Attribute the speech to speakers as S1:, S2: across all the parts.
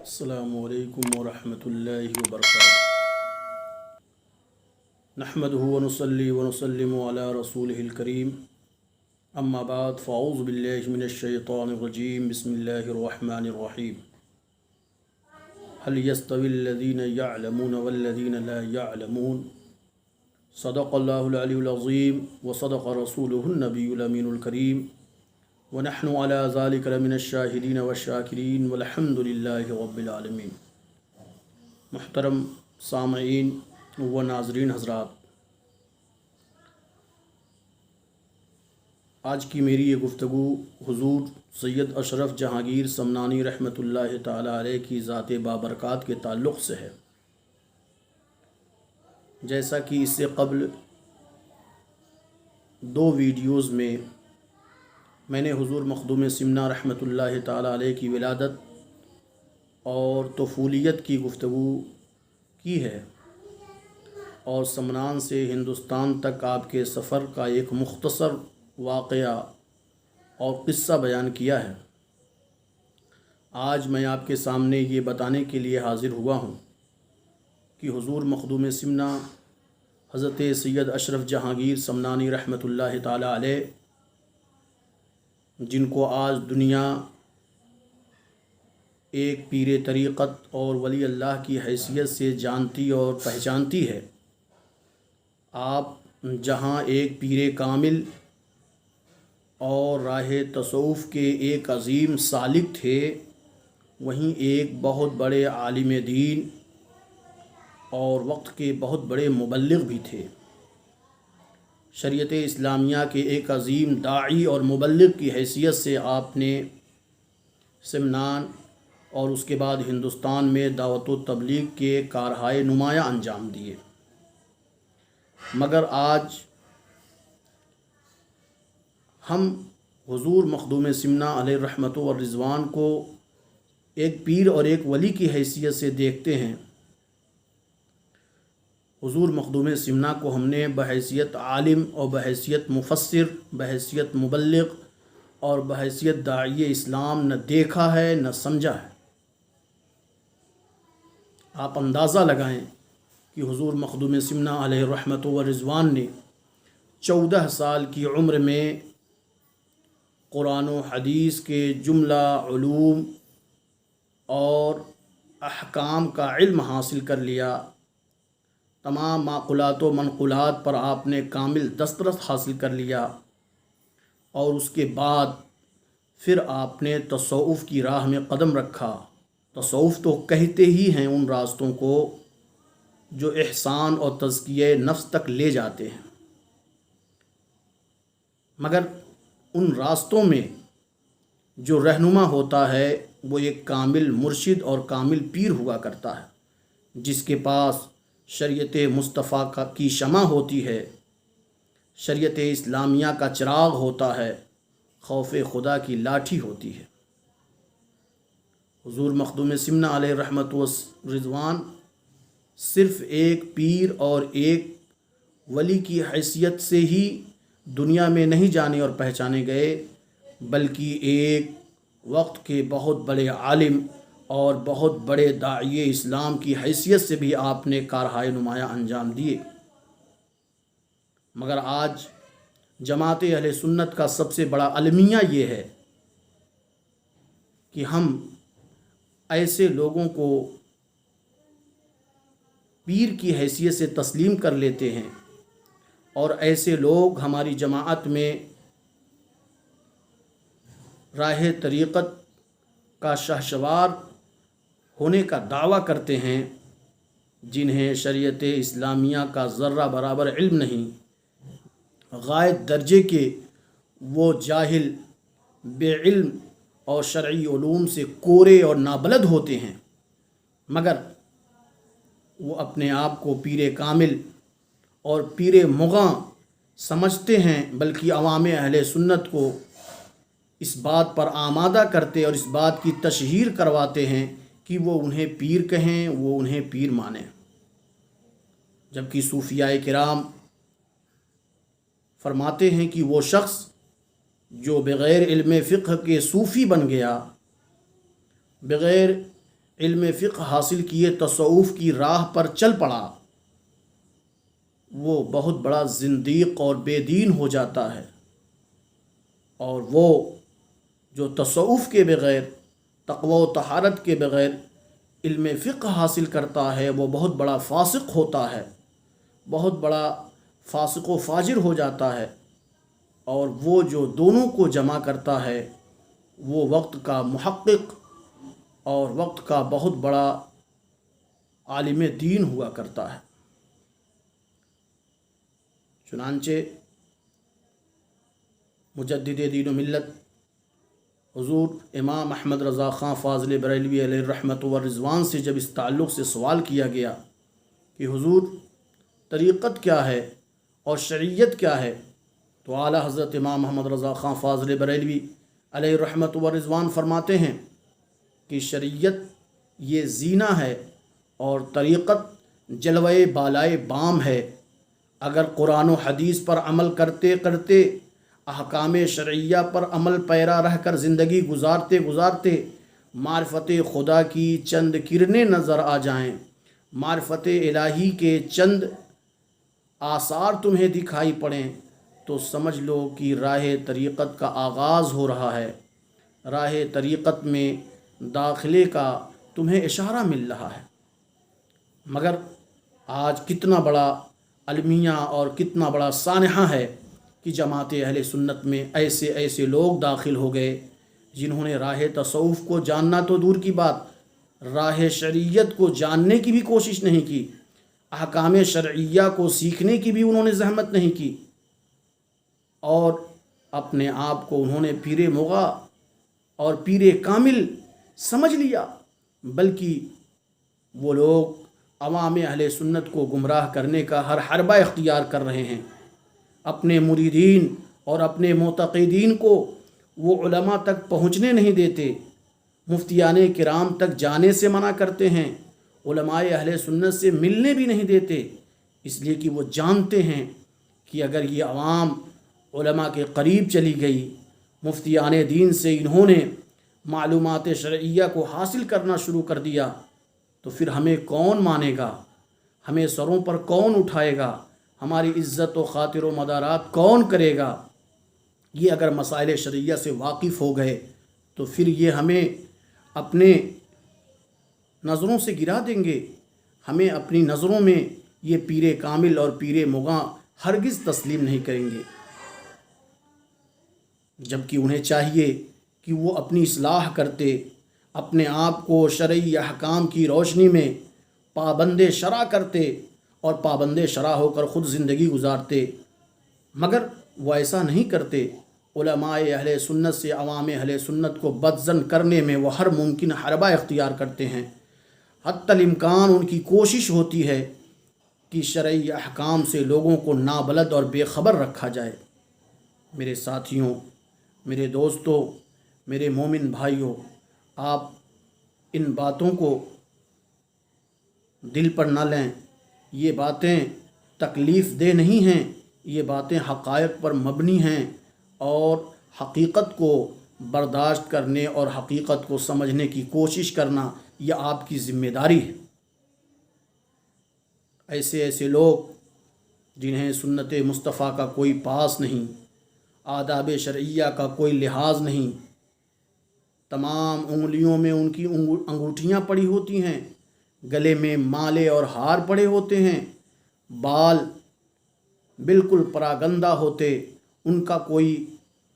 S1: السلام علیکم ورحمۃ اللہ وبرکاتہ۔ نحمدہ ونصلی ونسلم علی رسولہ الکریم، اما بعد فاعوذ باللہ من الشیطان الرجیم، بسم اللہ الرحمن الرحیم۔ هل يستوي الذین یعلمون والذین لا یعلمون؟ صدق اللہ العلی العظیم وصدق رسولہ النبی الامین الکریم، ونحن على ذلك لمن الشاہدین والشاکرین والحمد للہ رب العالمین۔ محترم سامعین و ناظرین حضرات، آج کی میری یہ گفتگو حضور سید اشرف جہانگیر سمنانی رحمۃ اللہ تعالیٰ علیہ کی ذات بابرکات کے تعلق سے ہے۔ جیسا کہ اس سے قبل دو ویڈیوز میں نے حضور مخدوم سمنا رحمۃ اللہ تعالیٰ علیہ کی ولادت اور طفولیت کی گفتگو کی ہے، اور سمنان سے ہندوستان تک آپ کے سفر کا ایک مختصر واقعہ اور قصہ بیان کیا ہے۔ آج میں آپ کے سامنے یہ بتانے کے لیے حاضر ہوا ہوں کہ حضور مخدوم سمنا حضرت سید اشرف جہانگیر سمنانی رحمۃ اللہ تعالیٰ علیہ، جن کو آج دنیا ایک پیر طریقت اور ولی اللہ کی حیثیت سے جانتی اور پہچانتی ہے، آپ جہاں ایک پیر کامل اور راہ تصوف کے ایک عظیم سالک تھے، وہیں ایک بہت بڑے عالم دین اور وقت کے بہت بڑے مبلغ بھی تھے۔ شریعت اسلامیہ کے ایک عظیم داعی اور مبلغ کی حیثیت سے آپ نے سمنان اور اس کے بعد ہندوستان میں دعوت و تبلیغ کے کارہائے نمایاں انجام دیے، مگر آج ہم حضور مخدوم سمنا علیہ رحمت و رضوان کو ایک پیر اور ایک ولی کی حیثیت سے دیکھتے ہیں۔ حضور مخدوم سمنا کو ہم نے بحیثیت عالم اور بحیثیت مفسر، بحیثیت مبلغ اور بحیثیت داعی اسلام نہ دیکھا ہے نہ سمجھا ہے۔ آپ اندازہ لگائیں کہ حضور مخدوم سمنا علیہ رحمت و رضوان نے 14 سال کی عمر میں قرآن و حدیث کے جملہ علوم اور احکام کا علم حاصل کر لیا۔ تمام معقولات و منقولات پر آپ نے کامل دسترس حاصل کر لیا، اور اس کے بعد پھر آپ نے تصوف کی راہ میں قدم رکھا۔ تصوف تو کہتے ہی ہیں ان راستوں کو جو احسان اور تزکیہ نفس تک لے جاتے ہیں، مگر ان راستوں میں جو رہنما ہوتا ہے وہ ایک کامل مرشد اور کامل پیر ہوا کرتا ہے، جس کے پاس شریعت مصطفیٰ کی شمع ہوتی ہے، شریعت اسلامیہ کا چراغ ہوتا ہے، خوف خدا کی لاٹھی ہوتی ہے۔ حضور مخدوم سمنا علیہ رحمت و رضوان صرف ایک پیر اور ایک ولی کی حیثیت سے ہی دنیا میں نہیں جانے اور پہچانے گئے، بلکہ ایک وقت کے بہت بڑے عالم اور بہت بڑے داعی اسلام کی حیثیت سے بھی آپ نے کارہائے نمایاں انجام دیے۔ مگر آج جماعت اہل سنت کا سب سے بڑا المیہ یہ ہے کہ ہم ایسے لوگوں کو پیر کی حیثیت سے تسلیم کر لیتے ہیں، اور ایسے لوگ ہماری جماعت میں راہ طریقت کا شہسوار ہونے کا دعویٰ کرتے ہیں، جنہیں شریعت اسلامیہ کا ذرہ برابر علم نہیں، غائب درجے کے وہ جاہل، بے علم اور شرعی علوم سے کورے اور نابلد ہوتے ہیں، مگر وہ اپنے آپ کو پیر کامل اور پیر مغاں سمجھتے ہیں، بلکہ عوام اہل سنت کو اس بات پر آمادہ کرتے اور اس بات کی تشہیر کرواتے ہیں کہ وہ انہیں پیر کہیں، وہ انہیں پیر مانیں، جبکہ صوفیاء کرام فرماتے ہیں کہ وہ شخص جو بغیر علم فقہ کے صوفی بن گیا، بغیر علم فقہ حاصل کیے تصوف کی راہ پر چل پڑا، وہ بہت بڑا زندیق اور بے دین ہو جاتا ہے، اور وہ جو تصوف کے بغیر، تقوی و طہارت کے بغیر علم فقہ حاصل کرتا ہے وہ بہت بڑا فاسق ہوتا ہے، بہت بڑا فاسق و فاجر ہو جاتا ہے، اور وہ جو دونوں کو جمع کرتا ہے وہ وقت کا محقق اور وقت کا بہت بڑا عالم دین ہوا کرتا ہے۔ چنانچہ مجدد دین و ملت حضور امام احمد رضا خان فاضل بریلوی علیہ الرحمۃ والرضوان سے جب اس تعلق سے سوال کیا گیا کہ حضور طریقت کیا ہے اور شریعت کیا ہے، تو اعلیٰ حضرت امام محمد رضا خان فاضل بریلوی علیہ الرحمۃ والرضوان فرماتے ہیں کہ شریعت یہ زینہ ہے اور طریقت جلوہ بالائے بام ہے۔ اگر قرآن و حدیث پر عمل کرتے کرتے، احکام شرعیہ پر عمل پیرا رہ کر زندگی گزارتے گزارتے معرفت خدا کی چند کرنیں نظر آ جائیں، معرفت الہی کے چند آثار تمہیں دکھائی پڑیں، تو سمجھ لو کہ راہ طریقت کا آغاز ہو رہا ہے، راہ طریقت میں داخلے کا تمہیں اشارہ مل رہا ہے۔ مگر آج کتنا بڑا المیہ اور کتنا بڑا سانحہ ہے کہ جماعت اہل سنت میں ایسے ایسے لوگ داخل ہو گئے جنہوں نے راہ تصوف کو جاننا تو دور کی بات، راہ شریعت کو جاننے کی بھی کوشش نہیں کی، احکام شرعیہ کو سیکھنے کی بھی انہوں نے زحمت نہیں کی، اور اپنے آپ کو انہوں نے پیر مغا اور پیر کامل سمجھ لیا، بلکہ وہ لوگ عوام اہل سنت کو گمراہ کرنے کا ہر حربہ اختیار کر رہے ہیں۔ اپنے مریدین اور اپنے معتقدین کو وہ علماء تک پہنچنے نہیں دیتے، مفتیان کرام تک جانے سے منع کرتے ہیں، علماء اہل سنت سے ملنے بھی نہیں دیتے، اس لیے کہ وہ جانتے ہیں کہ اگر یہ عوام علماء کے قریب چلی گئی، مفتیان دین سے انہوں نے معلومات شرعیہ کو حاصل کرنا شروع کر دیا، تو پھر ہمیں کون مانے گا، ہمیں سروں پر کون اٹھائے گا، ہماری عزت و خاطر و مدارات کون کرے گا۔ یہ اگر مسائل شرعیہ سے واقف ہو گئے تو پھر یہ ہمیں اپنے نظروں سے گرا دیں گے، ہمیں اپنی نظروں میں یہ پیر کامل اور پیر مغاں ہرگز تسلیم نہیں کریں گے، جبکہ انہیں چاہیے کہ وہ اپنی اصلاح کرتے، اپنے آپ کو شرعی احکام کی روشنی میں پابند شرع کرتے اور پابند شرع ہو کر خود زندگی گزارتے، مگر وہ ایسا نہیں کرتے۔ علماء اہل سنت سے عوام اہل سنت کو بدظن کرنے میں وہ ہر ممکن حربہ اختیار کرتے ہیں، حتی الامکان ان کی کوشش ہوتی ہے کہ شرعی احکام سے لوگوں کو نابلد اور بے خبر رکھا جائے۔ میرے ساتھیوں، میرے دوستوں، میرے مومن بھائیوں، آپ ان باتوں کو دل پر نہ لیں، یہ باتیں تکلیف دہ نہیں ہیں، یہ باتیں حقائق پر مبنی ہیں، اور حقیقت کو برداشت کرنے اور حقیقت کو سمجھنے کی کوشش کرنا یہ آپ کی ذمہ داری ہے۔ ایسے ایسے لوگ جنہیں سنت مصطفیٰ کا کوئی پاس نہیں، آداب شرعیہ کا کوئی لحاظ نہیں، تمام انگلیوں میں ان کی انگوٹھیاں پڑی ہوتی ہیں، گلے میں مالے اور ہار پڑے ہوتے ہیں، بال بالکل پراگندہ ہوتے، ان کا کوئی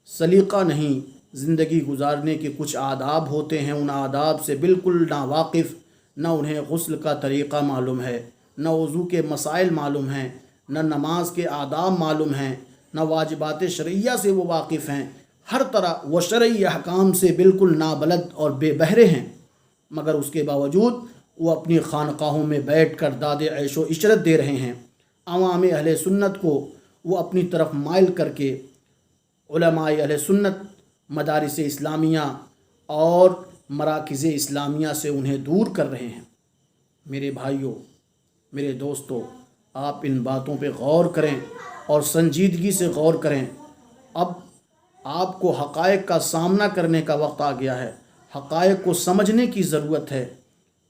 S1: سلیقہ نہیں، زندگی گزارنے کے کچھ آداب ہوتے ہیں، ان آداب سے بالکل ناواقف، نہ انہیں غسل کا طریقہ معلوم ہے، نہ وضو کے مسائل معلوم ہیں، نہ نماز کے آداب معلوم ہیں، نہ واجبات شرعیہ سے وہ واقف ہیں، ہر طرح وہ شرعی احکام سے بالکل نابلد اور بے بہرے ہیں، مگر اس کے باوجود وہ اپنی خانقاہوں میں بیٹھ کر داد عیش و عشرت دے رہے ہیں۔ عوام اہل سنت کو وہ اپنی طرف مائل کر کے علماء اہل سنت، مدارس اسلامیہ اور مراکز اسلامیہ سے انہیں دور کر رہے ہیں۔ میرے بھائیوں، میرے دوستوں، آپ ان باتوں پہ غور کریں اور سنجیدگی سے غور کریں۔ اب آپ کو حقائق کا سامنا کرنے کا وقت آ گیا ہے، حقائق کو سمجھنے کی ضرورت ہے۔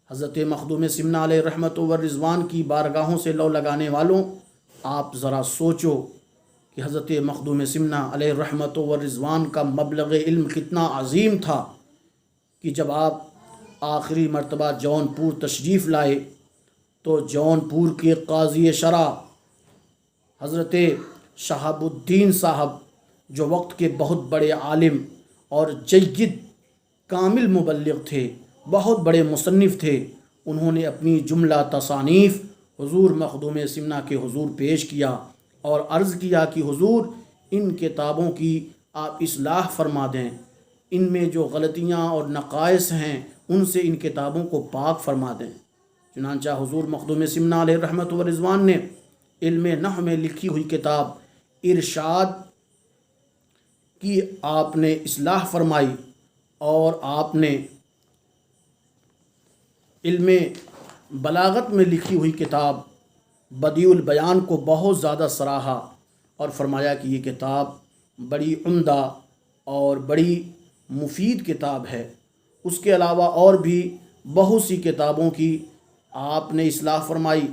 S1: حضرت مخدوم سمنہ علیہ رحمت و رضوان کی بارگاہوں سے لو لگانے والوں، آپ ذرا سوچو کہ حضرت مخدوم سمنہ علیہ رحمت و رضوان کا مبلغ علم کتنا عظیم تھا کہ جب آپ آخری مرتبہ جون پور تشریف لائے تو جون پور کے قاضی شرع حضرت شہاب الدین صاحب، جو وقت کے بہت بڑے عالم اور جید کامل مبلغ تھے، بہت بڑے مصنف تھے، انہوں نے اپنی جملہ تصانیف حضور مخدوم سمنہ کے حضور پیش کیا اور عرض کیا کہ حضور ان کتابوں کی آپ اصلاح فرما دیں، ان میں جو غلطیاں اور نقائص ہیں ان سے ان کتابوں کو پاک فرما دیں۔ چنانچہ حضور مخدوم سمنہ علیہ رحمت و رضوان نے علم نحو میں لکھی ہوئی کتاب ارشاد کی آپ نے اصلاح فرمائی، اور آپ نے علم بلاغت میں لکھی ہوئی کتاب بدیع البیان کو بہت زیادہ سراہا اور فرمایا کہ یہ کتاب بڑی عمدہ اور بڑی مفید کتاب ہے۔ اس کے علاوہ اور بھی بہت سی کتابوں کی آپ نے اصلاح فرمائی۔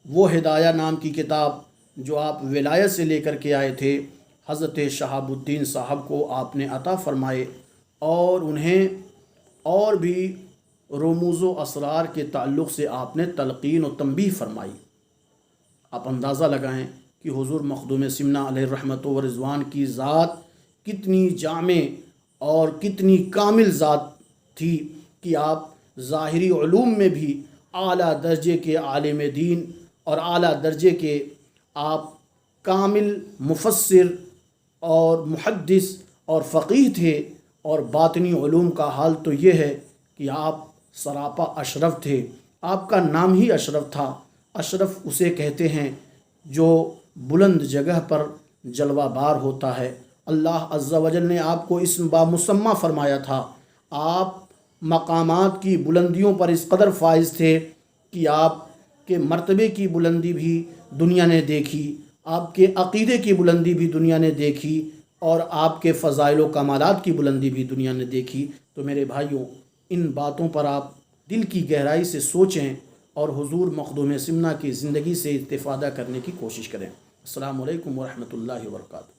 S1: وہ ہدایہ نام کی کتاب جو آپ ولایت سے لے کر کے آئے تھے، حضرت شہاب الدین صاحب کو آپ نے عطا فرمائے، اور انہیں اور بھی رموز و اسرار کے تعلق سے آپ نے تلقین و تنبیہ فرمائی۔ آپ اندازہ لگائیں کہ حضور مخدوم سمنہ علیہ رحمت و رضوان کی ذات کتنی جامع اور کتنی کامل ذات تھی کہ آپ ظاہری علوم میں بھی اعلیٰ درجے کے عالم دین اور اعلیٰ درجے کے آپ کامل مفسر اور محدث اور فقیہ تھے، اور باطنی علوم کا حال تو یہ ہے کہ آپ سراپا اشرف تھے۔ آپ کا نام ہی اشرف تھا۔ اشرف اسے کہتے ہیں جو بلند جگہ پر جلوہ بار ہوتا ہے۔ اللہ عز و جل نے آپ کو اس بامسمہ فرمایا تھا۔ آپ مقامات کی بلندیوں پر اس قدر فائز تھے کہ آپ کے مرتبے کی بلندی بھی دنیا نے دیکھی، آپ کے عقیدے کی بلندی بھی دنیا نے دیکھی، اور آپ کے فضائل و کمالات کی بلندی بھی دنیا نے دیکھی۔ تو میرے بھائیوں، ان باتوں پر آپ دل کی گہرائی سے سوچیں اور حضور مخدوم سمنہ کی زندگی سے استفادہ کرنے کی کوشش کریں۔ السلام علیکم ورحمۃ اللہ وبرکاتہ۔